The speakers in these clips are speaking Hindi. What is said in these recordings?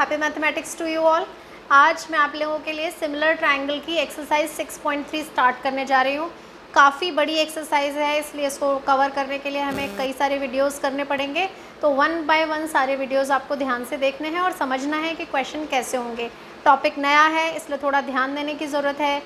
Happy mathematics to you all. आज मैं आप लोगों के लिए सिमिलर ट्रायंगल की एक्सरसाइज 6.3 स्टार्ट करने जा रही हूँ। काफ़ी बड़ी एक्सरसाइज है, इसलिए इसको कवर करने के लिए हमें कई सारे वीडियोस करने पड़ेंगे। तो वन बाय वन सारे वीडियोस आपको ध्यान से देखने हैं और समझना है कि क्वेश्चन कैसे होंगे। टॉपिक नया है, इसलिए थोड़ा ध्यान देने की ज़रूरत है।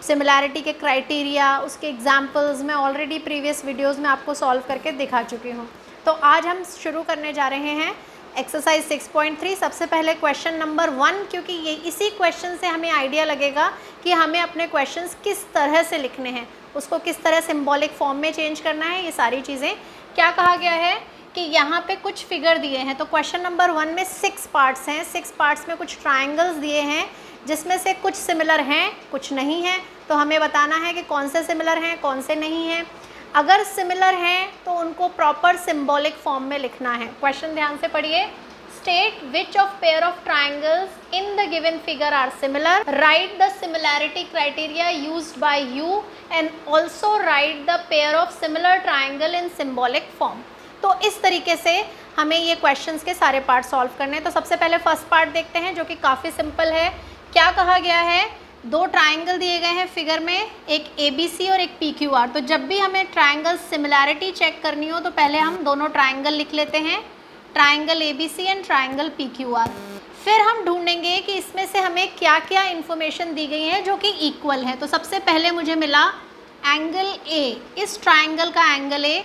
सिमिलैरिटी के क्राइटेरिया, उसके एग्जाम्पल्स मैं ऑलरेडी प्रीवियस वीडियोज़ में आपको सॉल्व करके दिखा चुकी हूँ। तो आज हम शुरू करने जा रहे हैं एक्सरसाइज 6.3। सबसे पहले क्वेश्चन नंबर 1, क्योंकि ये इसी क्वेश्चन से हमें आइडिया लगेगा कि हमें अपने क्वेश्चंस किस तरह से लिखने हैं, उसको किस तरह सिंबॉलिक फॉर्म में चेंज करना है। ये सारी चीज़ें क्या कहा गया है कि यहाँ पे कुछ फिगर दिए हैं। तो क्वेश्चन नंबर 1 में 6 पार्ट्स हैं। 6 पार्ट्स में कुछ ट्राइंगल्स दिए हैं, जिसमें से कुछ सिमिलर हैं, कुछ नहीं हैं। तो हमें बताना है कि कौन से सिमिलर हैं, कौन से नहीं हैं। अगर सिमिलर हैं तो उनको प्रॉपर सिंबॉलिक फॉर्म में लिखना है। क्वेश्चन ध्यान से पढ़िए। State which of pair of triangles in the given figure are similar, write the similarity criteria used by you and also write the pair of similar triangle in symbolic form. तो इस तरीके से हमें ये क्वेश्चंस के सारे पार्ट सॉल्व करने हैं। तो सबसे पहले फर्स्ट पार्ट देखते हैं, जो कि काफ़ी सिंपल है। क्या कहा गया है, 2 ट्राइंगल दिए गए हैं फिगर में, एक ABC और एक PQR। तो जब भी हमें ट्राइंगल सिमिलैरिटी चेक करनी हो तो पहले हम दोनों ट्राइंगल लिख लेते हैं, triangle ABC and triangle PQR। फिर हम ढूंढेंगे कि इसमें से हमें क्या क्या इन्फॉर्मेशन दी गई है जो कि इक्वल है। तो सबसे पहले मुझे मिला एंगल A। इस ट्राइंगल का एंगल A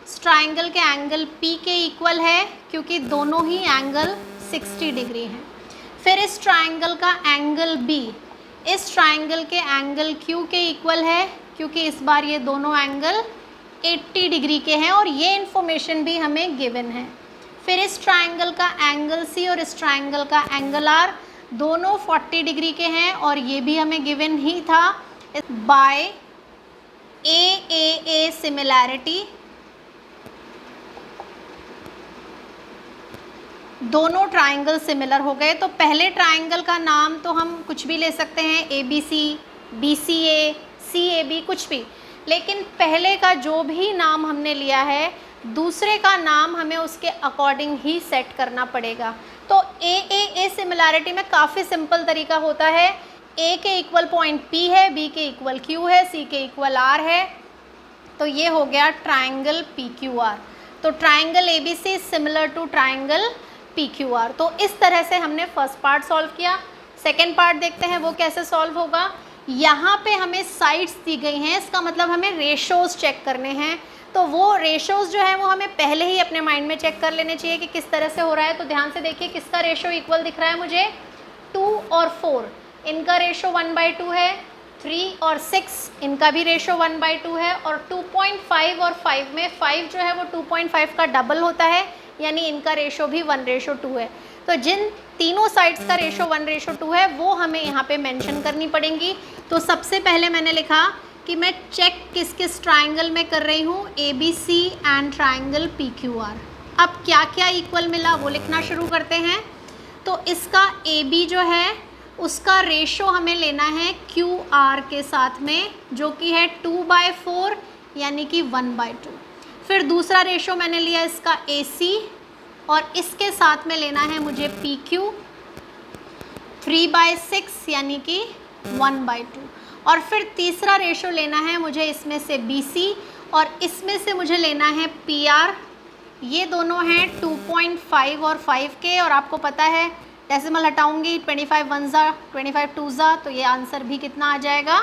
इस ट्राइंगल के एंगल P के इक्वल है, क्योंकि दोनों ही एंगल 60 डिग्री हैं। फिर इस ट्राइंगल का एंगल B इस ट्राइंगल के एंगल Q के इक्वल है, क्योंकि इस बार ये दोनों एंगल 80 डिग्री के हैं और ये इन्फॉर्मेशन भी हमें गिवन है। फिर इस ट्राइंगल का एंगल C और इस ट्राइंगल का एंगल R दोनों 40 डिग्री के हैं और ये भी हमें गिवन ही था। बाय AAA सिमिलैरिटी दोनों ट्राइंगल सिमिलर हो गए। तो पहले ट्राइंगल का नाम तो हम कुछ भी ले सकते हैं, ABC, BCA, CAB, कुछ भी। लेकिन पहले का जो भी नाम हमने लिया है, दूसरे का नाम हमें उसके अकॉर्डिंग ही सेट करना पड़ेगा। तो AAA सिमिलैरिटी में काफ़ी सिंपल तरीका होता है। A के इक्वल पॉइंट P है, B के इक्वल Q है, C के इक्वल R है। तो ये हो गया ट्राइंगल PQR। तो triangle ABC similar to triangle PQR। तो इस तरह से हमने फर्स्ट पार्ट सॉल्व किया। सेकेंड पार्ट देखते हैं वो कैसे सॉल्व होगा। यहाँ पे हमें साइड्स दी गई हैं, इसका मतलब हमें रेशोज़ चेक करने हैं। तो वो रेशोज़ जो है वो हमें पहले ही अपने माइंड में चेक कर लेने चाहिए कि किस तरह से हो रहा है। तो ध्यान से देखिए, किसका रेशो इक्वल दिख रहा है मुझे, 2 और 4 इनका रेशो 1/2 है। 3 और 6 इनका भी रेशो 1/2 है। और 2.5 और 5 में 5 जो है वो 2.5 का डबल होता है, यानी इनका रेशो भी 1/2 है। तो जिन तीनों साइड्स का रेशो 1/2 है वो हमें यहाँ पे मेंशन करनी पड़ेंगी। तो सबसे पहले मैंने लिखा कि मैं चेक किस किस ट्राइंगल में कर रही हूँ, ABC एंड ट्राइंगल PQR। अब क्या क्या इक्वल मिला वो लिखना शुरू करते हैं। तो इसका AB जो है उसका रेशो हमें लेना है QR के साथ में, जो कि है 2/4 यानी कि 1/2। फिर दूसरा रेशो मैंने लिया इसका AC और इसके साथ में लेना है मुझे PQ 3/6 यानी कि 1/2। और फिर तीसरा रेशो लेना है मुझे इसमें से BC और इसमें से मुझे लेना है PR। ये दोनों हैं 2.5 और 5 के। और आपको पता है डेसिमल हटाऊंगी, 25 1 ज़ा 25 2 ज़ा, तो ये आंसर भी कितना आ जाएगा,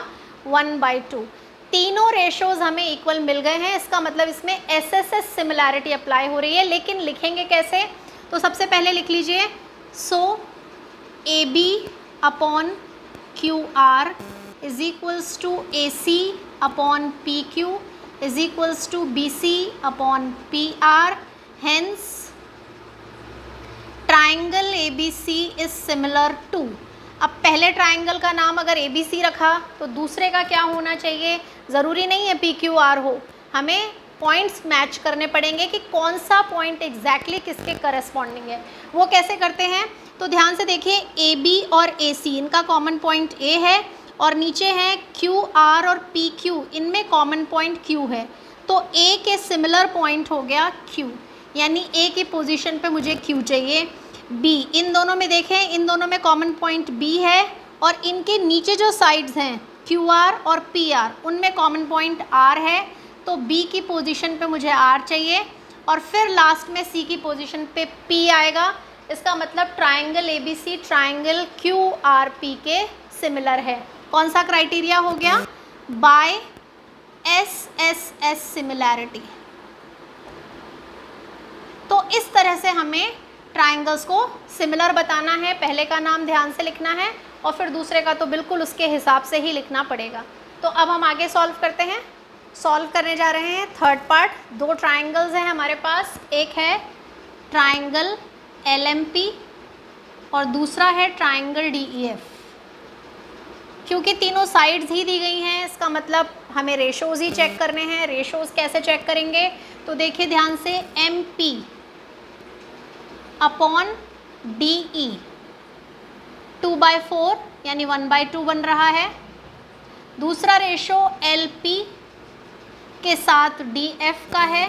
1/2। तीनों रेशोज़ हमें इक्वल मिल गए हैं। इसका मतलब इसमें SSS सिमिलैरिटी अप्लाई हो रही है। लेकिन लिखेंगे कैसे, तो सबसे पहले लिख लीजिए, so AB upon QR is equals to AC upon PQ is equals to BC upon PR। Hence triangle ABC is similar to. अब पहले ट्राइंगल का नाम अगर ABC रखा तो दूसरे का क्या होना चाहिए, ज़रूरी नहीं है PQR हो, हमें पॉइंट्स मैच करने पड़ेंगे कि कौन सा पॉइंट एग्जैक्टली किसके करस्पॉन्डिंग है। वो कैसे करते हैं, तो ध्यान से देखिए, AB और AC इनका कॉमन पॉइंट A है और नीचे है QR और PQ, इनमें कॉमन पॉइंट Q है। तो A के सिमिलर पॉइंट हो गया Q, यानी A की पोजीशन पे मुझे Q चाहिए। बी, इन दोनों में देखें, इन दोनों में कॉमन पॉइंट बी है और इनके नीचे जो साइड्स हैं क्यू आर और पी आर, उनमें कॉमन पॉइंट आर है। तो बी की पोजीशन पे मुझे आर चाहिए और फिर लास्ट में सी की पोजीशन पे पी आएगा। इसका मतलब triangle A B C triangle Q R P के सिमिलर है। कौन सा क्राइटेरिया हो गया? By S S S similarity. तो इस तरह से हमें ट्राइंगल्स को सिमिलर बताना है। पहले का नाम ध्यान से लिखना है और फिर दूसरे का तो बिल्कुल उसके हिसाब से ही लिखना पड़ेगा। तो अब हम आगे सॉल्व करते हैं। सॉल्व करने जा रहे हैं थर्ड पार्ट। दो ट्राइंगल्स हैं हमारे पास, एक है ट्राइंगल एल एम पी और दूसरा है ट्राइंगल डी ई एफ। क्योंकि तीनों साइड्स ही दी गई हैं, इसका मतलब हमें रेशोज़ ही चेक करने हैं। रेशोज़ कैसे चेक करेंगे? तो देखिए ध्यान से, M P upon D E 2/4 यानी 1/2 बन रहा है। दूसरा रेशो एल पी के साथ डी एफ का है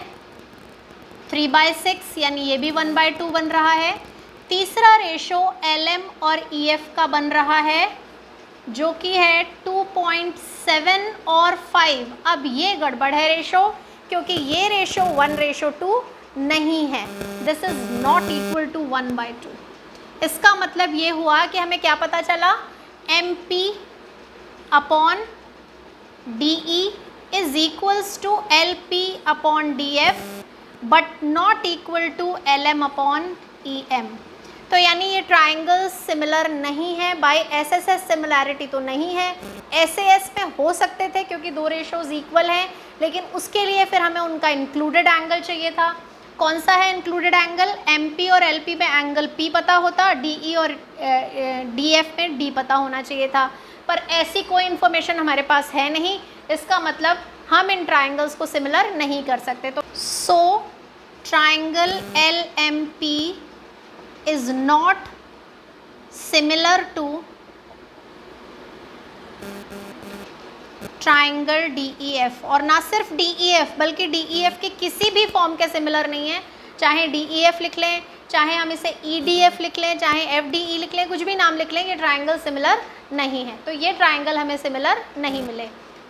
3/6 यानी ये भी 1/2 बन रहा है। तीसरा रेशो एल एम और ई एफ का बन रहा है जो कि है 2.7 और 5। अब ये गड़बड़ है रेशो, क्योंकि ये रेशो 1:2 नहीं है। This is not equal to 1/2। इसका मतलब ये हुआ कि हमें क्या पता चला? M P upon D E is equals to L P upon D F but not equal to L M upon E M. तो यानी ये ट्राइंगल्स सिमिलर नहीं है। By S S S similarity तो नहीं है, एस ए एस में हो सकते थे क्योंकि दो रेशोज़ इक्वल हैं, लेकिन उसके लिए फिर हमें उनका इंक्लूडेड एंगल चाहिए था। कौन सा है इंक्लूडेड एंगल? एम पी और एल पी में एंगल पी पता होता, डी ई और डी एफ में डी पता होना चाहिए था, पर ऐसी कोई इन्फॉर्मेशन हमारे पास है नहीं। इसका मतलब हम इन ट्राइंगल्स को सिमिलर नहीं कर सकते। तो so triangle L M P is not similar to triangle DEF, और ना सिर्फ DEF बल्कि DEF के किसी भी फॉर्म के सिमिलर नहीं है। चाहे DEF लिख लें, चाहे हम इसे EDF लिख लें, चाहे FDE लिख लें, कुछ भी नाम लिख लें, ये ट्राइंगल सिमिलर नहीं है। तो ये ट्राइंगल हमें सिमिलर नहीं मिले।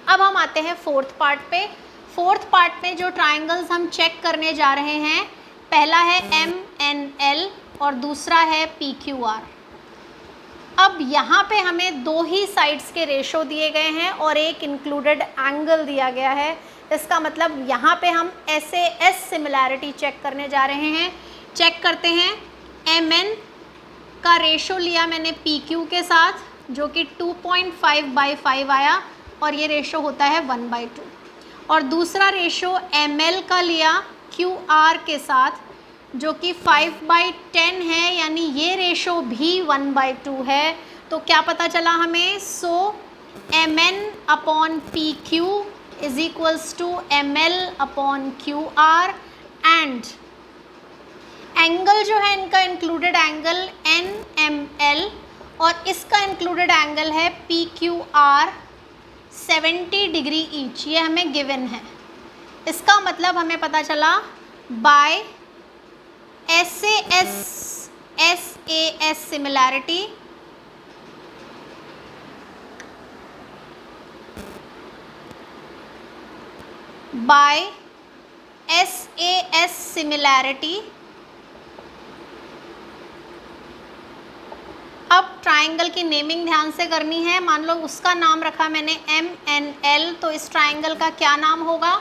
अब हम आते हैं फोर्थ पार्ट पे। फोर्थ पार्ट में जो ट्राइंगल्स हम चेक करने जा रहे हैं, पहला है MNL और दूसरा है PQR। अब यहाँ पे हमें दो ही साइड्स के रेशो दिए गए हैं और एक इंक्लूडेड एंगल दिया गया है। इसका मतलब यहाँ पे हम SAS सिमिलैरिटी चेक करने जा रहे हैं। चेक करते हैं। MN का रेशो लिया मैंने PQ के साथ जो कि 2.5/5 आया और ये रेशो होता है 1/2। और दूसरा रेशो ML का लिया QR के साथ जो कि 5/10 है, यानी ये रेशो भी 1/2 है। तो क्या पता चला हमें? So MN upon PQ is equals to ML upon QR and angle जो है इनका इंक्लूडेड एंगल NML और इसका इंक्लूडेड एंगल है PQR 70 डिग्री ईच। ये हमें गिवन है। इसका मतलब हमें पता चला by SAS similarity by SAS similarity. अब ट्राइंगल की नेमिंग ध्यान से करनी है। मान लो उसका नाम रखा मैंने MNL, तो इस ट्राइंगल का क्या नाम होगा?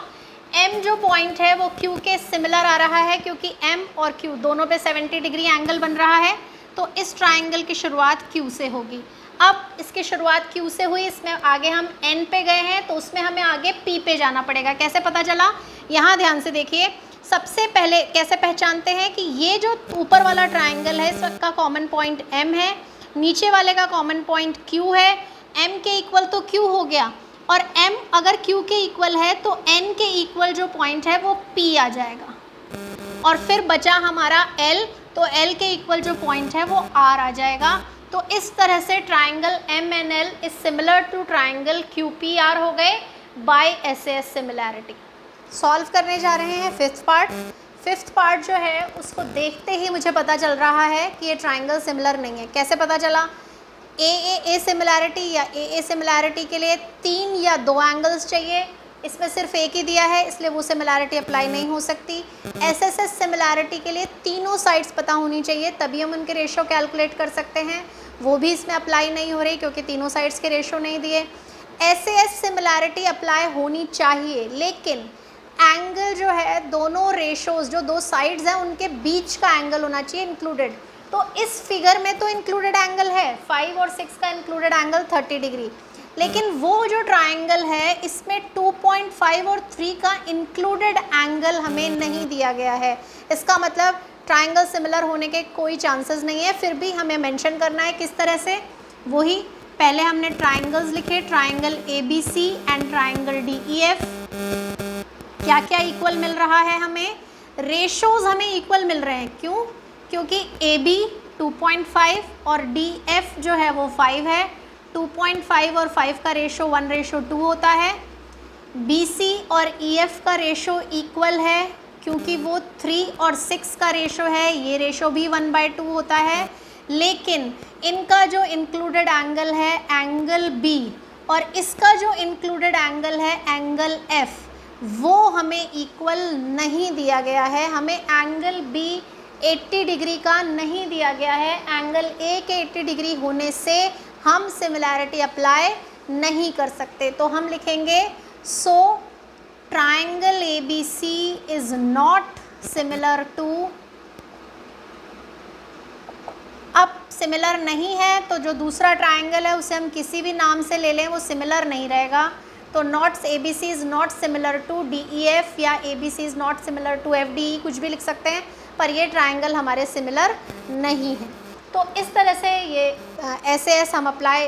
M जो पॉइंट है वो Q के सिमिलर आ रहा है क्योंकि M और Q दोनों पे 70 डिग्री एंगल बन रहा है। तो इस ट्राइंगल की शुरुआत Q से होगी। अब इसकी शुरुआत Q से हुई, इसमें आगे हम N पे गए हैं तो उसमें हमें आगे P पे जाना पड़ेगा। कैसे पता चला? यहाँ ध्यान से देखिए। सबसे पहले कैसे पहचानते हैं कि ये जो ऊपर वाला ट्राइंगल है इसका कॉमन पॉइंट M है, नीचे वाले का कॉमन पॉइंट Q है। M के इक्वल तो Q हो गया और M अगर Q के इक्वल है तो N के इक्वल जो पॉइंट है वो P आ जाएगा और फिर बचा हमारा L, तो L के इक्वल जो पॉइंट है वो R आ जाएगा। तो इस तरह से triangle MNL is similar to triangle QPR हो गए बाय SAS सिमिलैरिटी। सॉल्व करने जा रहे हैं फिफ्थ पार्ट। फिफ्थ पार्ट जो है उसको देखते ही मुझे पता चल रहा है कि ये ट्राइंगल सिमिलर नहीं है। कैसे पता चला? ए सिमिलैरिटी या ए सिमिलैरिटी के लिए 3 या 2 एंगल्स चाहिए, इसमें सिर्फ एक ही दिया है इसलिए वो सिमिलैरिटी अप्लाई नहीं हो सकती। एस सिमिलैरिटी के लिए तीनों साइड्स पता होनी चाहिए तभी हम उनके रेशो कैलकुलेट कर सकते हैं, वो भी इसमें अप्लाई नहीं हो रही क्योंकि तीनों साइड्स के रेशो नहीं दिए। एस सिमिलैरिटी अप्लाई होनी चाहिए लेकिन एंगल जो है दोनों रेशोज़ जो 2 साइड्स हैं उनके बीच का एंगल होना चाहिए इंक्लूडेड। तो इस फिगर में तो इंक्लूडेड एंगल है 5 और 6 का इंक्लूडेड एंगल 30 डिग्री, लेकिन वो जो ट्राइंगल है इसमें 2.5 और 3 का इंक्लूडेड एंगल हमें नहीं दिया गया है। इसका मतलब ट्राइंगल सिमिलर होने के कोई चांसेस नहीं है। फिर भी हमें मेंशन करना है किस तरह से, वही पहले हमने ट्राइंगल्स लिखे, triangle ABC and triangle DEF। क्या क्या इक्वल मिल रहा है हमें? रेशोज़ हमें इक्वल मिल रहे हैं। क्यों? क्योंकि AB 2.5 और DF जो है वो 5 है। 2.5 और 5 का रेशो 1:2 होता है। BC और EF का रेशो इक्वल है क्योंकि वो 3 और 6 का रेशो है, ये रेशो भी 1/2 होता है। लेकिन इनका जो इंक्लूडेड एंगल है एंगल B और इसका जो इंक्लूडेड एंगल है एंगल F, वो हमें इक्वल नहीं दिया गया है। हमें एंगल B 80 डिग्री का नहीं दिया गया है। एंगल A के 80 डिग्री होने से हम सिमिलैरिटी अप्लाई नहीं कर सकते। तो हम लिखेंगे so triangle ABC is not similar to. अब सिमिलर नहीं है तो जो दूसरा ट्राइंगल है उसे हम किसी भी नाम से ले लें, वो सिमिलर नहीं रहेगा। तो not ABC is not similar to DEF या ABC is not similar to FDE, कुछ भी लिख सकते हैं, पर ये ट्राइंगल हमारे सिमिलर नहीं है। तो इस तरह से ये SAS हम अप्लाई,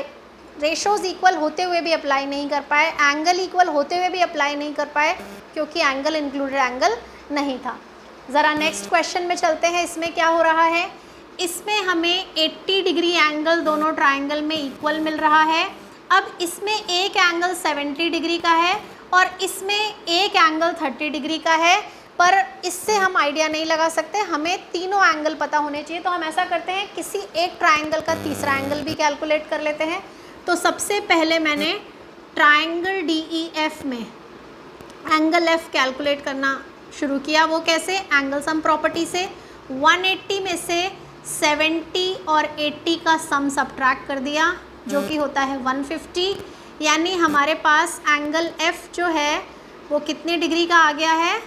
रेशोज़ इक्वल होते हुए भी अप्लाई नहीं कर पाए, एंगल इक्वल होते हुए भी अप्लाई नहीं कर पाए क्योंकि एंगल इंक्लूडेड एंगल नहीं था। ज़रा नेक्स्ट क्वेश्चन में चलते हैं। इसमें क्या हो रहा है? इसमें हमें 80 डिग्री एंगल दोनों ट्राइंगल में इक्वल मिल रहा है। अब इसमें एक एंगल 70 डिग्री का है और इसमें एक एंगल 30 डिग्री का है, पर इससे हम आइडिया नहीं लगा सकते, हमें तीनों एंगल पता होने चाहिए। तो हम ऐसा करते हैं, किसी एक ट्राइंगल का तीसरा एंगल भी कैलकुलेट कर लेते हैं। तो सबसे पहले मैंने ट्राइंगल DEF में एंगल F कैलकुलेट करना शुरू किया। वो कैसे? एंगल सम प्रॉपर्टी से 180 में से 70 और 80 का सम सब्ट्रैक्ट कर दिया जो कि होता है 150, यानी हमारे पास एंगल F जो है वो कितने डिग्री का आ गया है?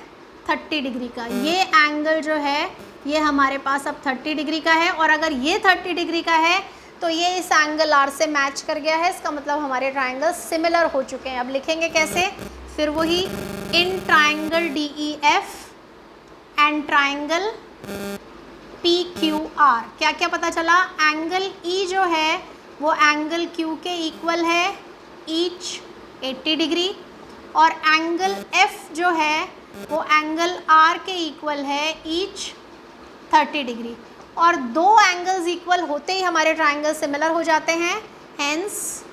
30 डिग्री का। ये एंगल जो है ये हमारे पास अब 30 डिग्री का है और अगर ये 30 डिग्री का है तो ये इस एंगल R से मैच कर गया है। इसका मतलब हमारे ट्राइंगल सिमिलर हो चुके हैं। अब लिखेंगे कैसे? फिर वही in triangle DEF and triangle PQR। क्या क्या पता चला? एंगल E जो है वो एंगल Q के इक्वल है, ईच 80 डिग्री, और एंगल F जो है वो एंगल R के इक्वल है, ईच 30 डिग्री। और दो एंगल्स इक्वल होते ही हमारे ट्राइंगल सिमिलर हो जाते हैं। Hence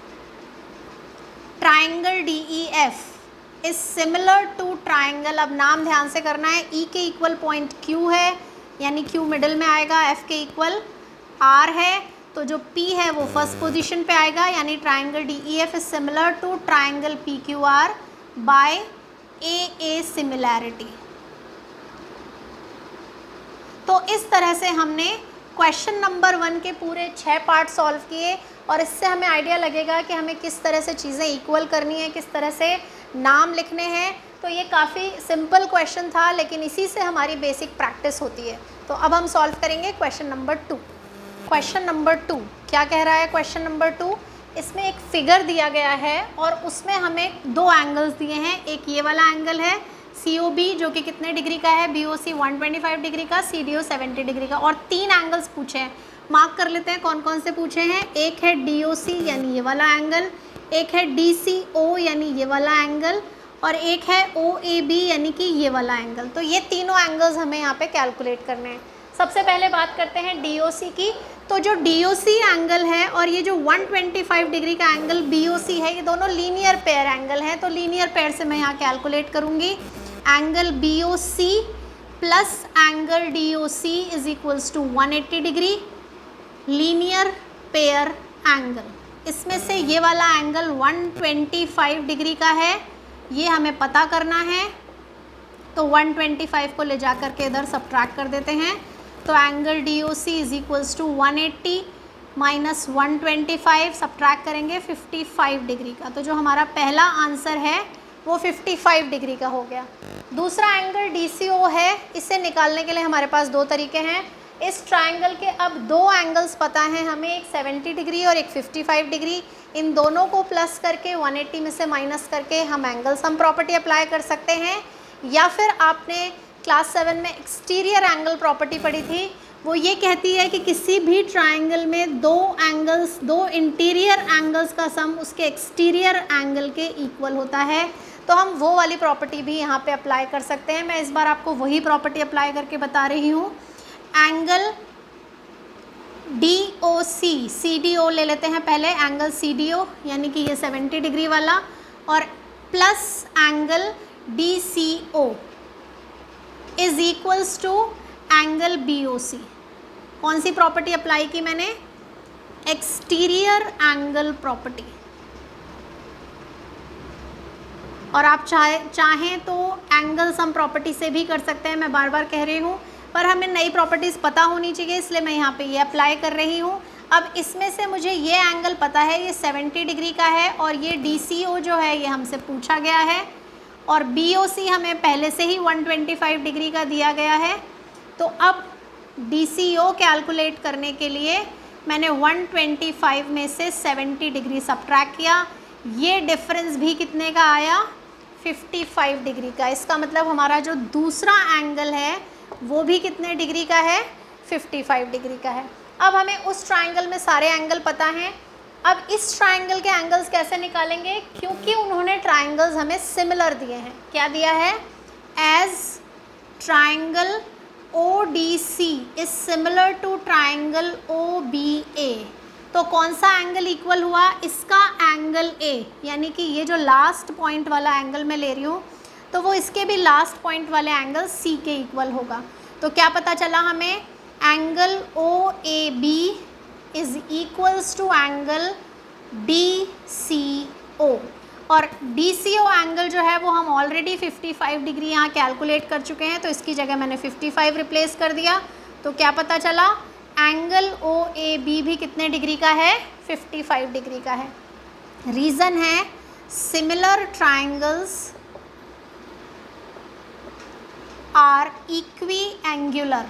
triangle DEF is similar to triangle, अब नाम ध्यान से करना है, E के इक्वल पॉइंट Q है यानी Q मिडिल में आएगा, F के इक्वल R है, तो जो P है वो फर्स्ट पोजीशन पे आएगा, यानी triangle DEF is similar to triangle PQR by AA similarity. तो इस तरह से हमने क्वेश्चन नंबर 1 के पूरे 6 पार्ट सॉल्व किए और इससे हमें आइडिया लगेगा कि हमें किस तरह से चीज़ें इक्वल करनी है, किस तरह से नाम लिखने हैं। तो ये काफ़ी सिंपल क्वेश्चन था लेकिन इसी से हमारी बेसिक प्रैक्टिस होती है। तो अब हम सॉल्व करेंगे क्वेश्चन नंबर 2। क्वेश्चन नंबर 2 क्या कह रहा है? क्वेश्चन नंबर 2, इसमें एक फिगर दिया गया है और उसमें हमें दो एंगल्स दिए हैं। एक ये वाला एंगल है COB जो कि कितने डिग्री का है, BOC 125 डिग्री का, CDO 70 डिग्री का, और 3 एंगल्स पूछे हैं। मार्क कर लेते हैं कौन कौन से पूछे हैं। एक है DOC यानी ये वाला एंगल, एक है DCO यानी ये वाला एंगल, और एक है OAB यानी कि ये वाला एंगल। तो ये तीनों एंगल्स हमें यहाँ पे कैलकुलेट करने हैं। सबसे पहले बात करते हैं DOC की। तो जो DOC एंगल है और ये जो 125 डिग्री का एंगल BOC है, ये दोनों लीनियर पेयर एंगल हैं। तो लीनियर पेयर से मैं यहाँ कैलकुलेट करूँगी। Angle BOC plus angle DOC is equals to 180 degree linear pair angle. इसमें से ये वाला एंगल 125 डिग्री का है, ये हमें पता करना है। तो 125 को ले जा कर के इधर सब्ट्रैक्ट कर देते हैं। तो angle DOC is equals to 180 minus 125 subtract करेंगे 55 डिग्री का। तो जो हमारा पहला आंसर है वो 55 डिग्री का हो गया। दूसरा एंगल DCO है, इसे निकालने के लिए हमारे पास दो तरीके हैं। इस ट्रायंगल के अब दो एंगल्स पता हैं हमें, एक 70 डिग्री और एक 55 डिग्री। इन दोनों को प्लस करके 180 में से माइनस करके हम एंगल सम प्रॉपर्टी अप्लाई कर सकते हैं। या फिर आपने क्लास 7 में एक्सटीरियर एंगल प्रॉपर्टी पढ़ी थी, वो ये कहती है कि किसी भी ट्रायंगल में दो इंटीरियर एंगल्स का सम उसके एक्सटीरियर एंगल के इक्वल होता है। तो हम वो वाली प्रॉपर्टी भी यहाँ पे अप्लाई कर सकते हैं। मैं इस बार आपको वही प्रॉपर्टी अप्लाई करके बता रही हूँ। एंगल DOC, CDO ले लेते हैं पहले, एंगल CDO यानी कि ये 70 डिग्री वाला, और plus angle DCO is equals to angle BOC। कौन सी प्रॉपर्टी अप्लाई की मैंने? Exterior angle property. और आप चाहें तो एंगल सम प्रॉपर्टी से भी कर सकते हैं, मैं बार बार कह रही हूँ, पर हमें नई प्रॉपर्टीज़ पता होनी चाहिए, इसलिए मैं यहाँ पे ये अप्लाई कर रही हूँ। अब इसमें से मुझे ये एंगल पता है, ये 70 डिग्री का है, और ये DCO जो है ये हमसे पूछा गया है, और BOC हमें पहले से ही 125 डिग्री का दिया गया है। तो अब DCO कैलकुलेट करने के लिए मैंने 125 में से 70 डिग्री सब्ट्रैक्ट किया। ये डिफरेंस भी कितने का आया? 55 डिग्री का। इसका मतलब हमारा जो दूसरा एंगल है वो भी कितने डिग्री का है? 55 डिग्री का है। अब हमें उस ट्रायंगल में सारे एंगल पता हैं। अब इस ट्रायंगल के एंगल्स कैसे निकालेंगे? क्योंकि उन्होंने ट्रायंगल्स हमें सिमिलर दिए हैं। क्या दिया है? As triangle ODC is similar to triangle OBA। तो कौन सा एंगल इक्वल हुआ? इसका एंगल A, यानी कि ये जो लास्ट पॉइंट वाला एंगल मैं ले रही हूँ तो वो इसके भी लास्ट पॉइंट वाले एंगल C के इक्वल होगा। तो क्या पता चला हमें? Angle OAB is equals to angle DCO, और DCO एंगल जो है वो हम ऑलरेडी 55 डिग्री यहाँ कैलकुलेट कर चुके हैं, तो इसकी जगह मैंने 55 रिप्लेस कर दिया। तो क्या पता चला? एंगल OAB भी कितने डिग्री का है? 55 डिग्री का है। रीज़न है similar triangles are equiangular.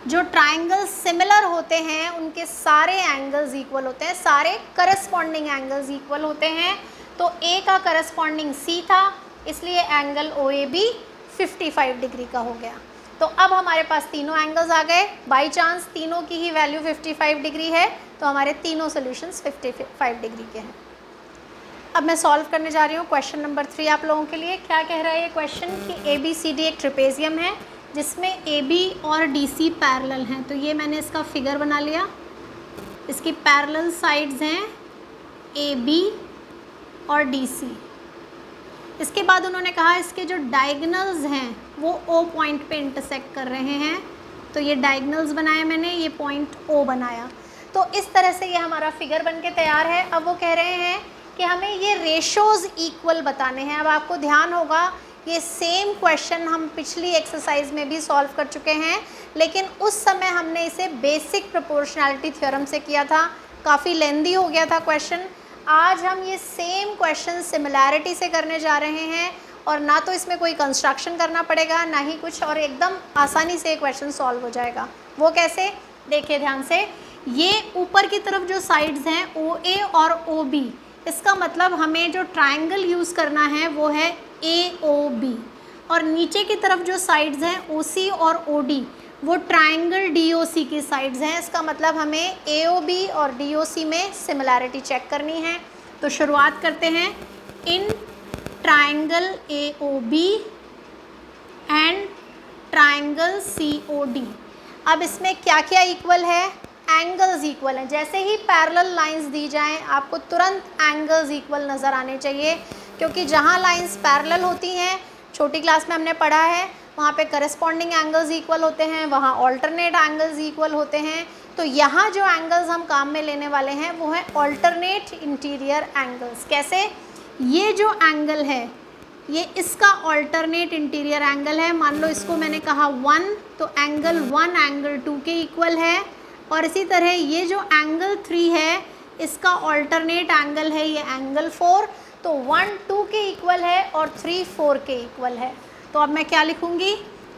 जो ट्रायंगल्स सिमिलर होते हैं उनके सारे एंगल्स इक्वल होते हैं, सारे करस्पॉन्डिंग एंगल्स इक्वल होते हैं। तो A का करस्पॉन्डिंग C था, इसलिए एंगल OAB 55 डिग्री का हो गया। तो अब हमारे पास तीनों एंगल्स आ गए। बाई चांस तीनों की ही वैल्यू 55 डिग्री है, तो हमारे तीनों सोल्यूशंस 55 डिग्री के हैं। अब मैं सॉल्व करने जा रही हूँ क्वेश्चन नंबर 3 आप लोगों के लिए। क्या कह रहा है ये क्वेश्चन कि ABCD एक ट्रिपेजियम है जिसमें AB और DC पैरेलल हैं। तो ये मैंने इसका फिगर बना लिया। इसकी पैरेलल साइड्स हैं AB और DC। इसके बाद उन्होंने कहा इसके जो डायगोनल्स हैं वो O पॉइंट पे इंटरसेक्ट कर रहे हैं। तो ये डायगोनल्स बनाए मैंने, ये पॉइंट O बनाया। तो इस तरह से ये हमारा फिगर बन के तैयार है। अब वो कह रहे हैं कि हमें ये रेशोज़ इक्वल बताने हैं। अब आपको ध्यान होगा ये सेम क्वेश्चन हम पिछली एक्सरसाइज में भी सॉल्व कर चुके हैं, लेकिन उस समय हमने इसे बेसिक प्रोपोर्शनैलिटी थ्योरम से किया था, काफ़ी लेंदी हो गया था क्वेश्चन। आज हम ये सेम क्वेश्चन सिमिलैरिटी से करने जा रहे हैं, और ना तो इसमें कोई कंस्ट्रक्शन करना पड़ेगा ना ही कुछ, और एकदम आसानी से क्वेश्चन सॉल्व हो जाएगा। वो कैसे? देखिए ध्यान से। ये ऊपर की तरफ जो साइड्स हैं OA और OB, इसका मतलब हमें जो ट्रायंगल यूज़ करना है वो है AOB, और नीचे की तरफ जो साइड्स हैं OC और OD वो ट्रायंगल DOC की साइड्स हैं। इसका मतलब हमें AOB और DOC में सिमिलैरिटी चेक करनी है। तो शुरुआत करते हैं। In triangle AOB and triangle COD। अब इसमें क्या क्या इक्वल है? एंगल्स इक्वल हैं। जैसे ही पैरेलल लाइंस दी जाएं आपको तुरंत एंगल्स इक्वल नज़र आने चाहिए। क्योंकि जहाँ लाइंस पैरेलल होती हैं, छोटी क्लास में हमने पढ़ा है, वहाँ पे करस्पॉन्डिंग एंगल्स इक्वल होते हैं, वहाँ ऑल्टरनेट एंगल्स इक्वल होते हैं। तो यहाँ जो एंगल्स हम काम में लेने वाले हैं वो है ऑल्टरनेट इंटीरियर एंगल्स। कैसे? ये जो एंगल है ये इसका ऑल्टरनेट इंटीरियर एंगल है। मान लो इसको मैंने कहा 1, तो एंगल 1 एंगल 2 के इक्वल है। और इसी तरह ये जो एंगल 3 है इसका ऑल्टरनेट एंगल है ये एंगल 4, तो 1 2 के इक्वल है और 3 4 के इक्वल है। तो अब मैं क्या लिखूँगी?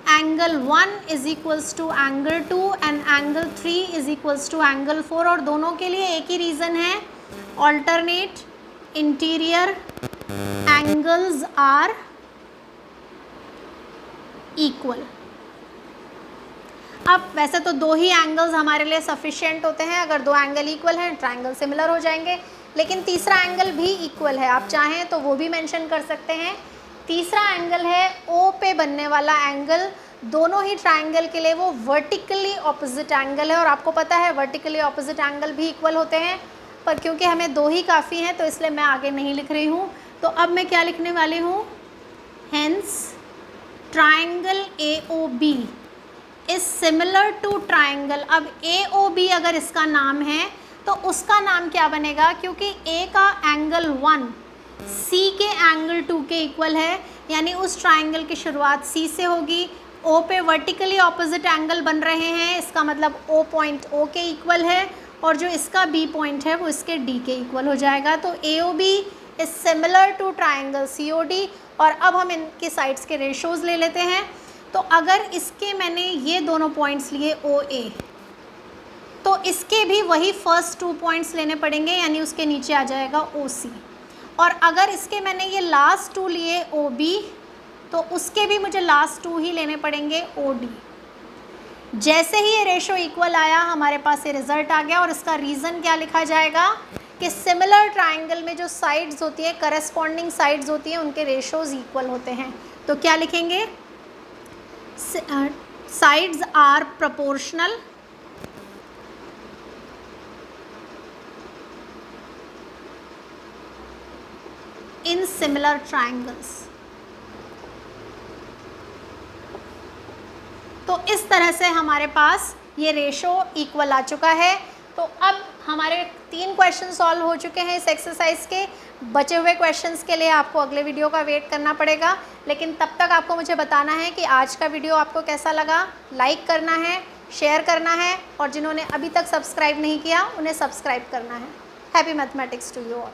Angle 1 is equals to angle 2 and angle 3 is equals to angle 4, और दोनों के लिए एक ही रीज़न है, alternate interior angles are equal. अब वैसे तो 2 ही एंगल्स हमारे लिए सफिशिएंट होते हैं, अगर 2 एंगल इक्वल हैं ट्रायंगल सिमिलर हो जाएंगे, लेकिन तीसरा एंगल भी इक्वल है, आप चाहें तो वो भी मेंशन कर सकते हैं। तीसरा एंगल है ओ पे बनने वाला एंगल, दोनों ही ट्रायंगल के लिए वो वर्टिकली ऑपोजिट एंगल है, और आपको पता है वर्टिकली ऑपोजिट एंगल भी इक्वल होते हैं, पर क्योंकि हमें 2 ही काफ़ी हैं तो इसलिए मैं आगे नहीं लिख रही हूँ। तो अब मैं क्या लिखने वाली हूँ? Hence triangle AOB is similar to triangle. अब AOB अगर इसका नाम है तो उसका नाम क्या बनेगा? क्योंकि A का एंगल 1 C के एंगल 2 के इक्वल है, यानी उस ट्रायंगल की शुरुआत C से होगी। O पे वर्टिकली ऑपोजिट एंगल बन रहे हैं, इसका मतलब O पॉइंट O के इक्वल है, और जो इसका B पॉइंट है वो इसके D के इक्वल हो जाएगा। तो AOB is similar to triangle COD। और अब हम इनके साइड्स के रेशोज़ ले लेते हैं। तो अगर इसके मैंने ये दोनों पॉइंट्स लिए OA, तो इसके भी वही फर्स्ट 2 पॉइंट्स लेने पड़ेंगे, यानी उसके नीचे आ जाएगा OC। और अगर इसके मैंने ये लास्ट 2 लिए OB, तो उसके भी मुझे लास्ट 2 ही लेने पड़ेंगे OD। जैसे ही ये रेशो इक्वल आया हमारे पास ये रिजल्ट आ गया, और इसका रीज़न क्या लिखा जाएगा कि सिमिलर ट्रायंगल में जो साइड्स होती है, करस्पॉन्डिंग साइड्स होती हैं, उनके रेशोज़ इक्वल होते हैं। तो क्या लिखेंगे? Sides are proportional in similar triangles. तो इस तरह से हमारे पास ये रेशो इक्वल आ चुका है। तो अब हमारे 3 क्वेश्चन सॉल्व हो चुके हैं इस एक्सरसाइज के। बचे हुए क्वेश्चंस के लिए आपको अगले वीडियो का वेट करना पड़ेगा, लेकिन तब तक आपको मुझे बताना है कि आज का वीडियो आपको कैसा लगा। लाइक करना है, शेयर करना है, और जिन्होंने अभी तक सब्सक्राइब नहीं किया उन्हें सब्सक्राइब करना है। Happy mathematics to you all.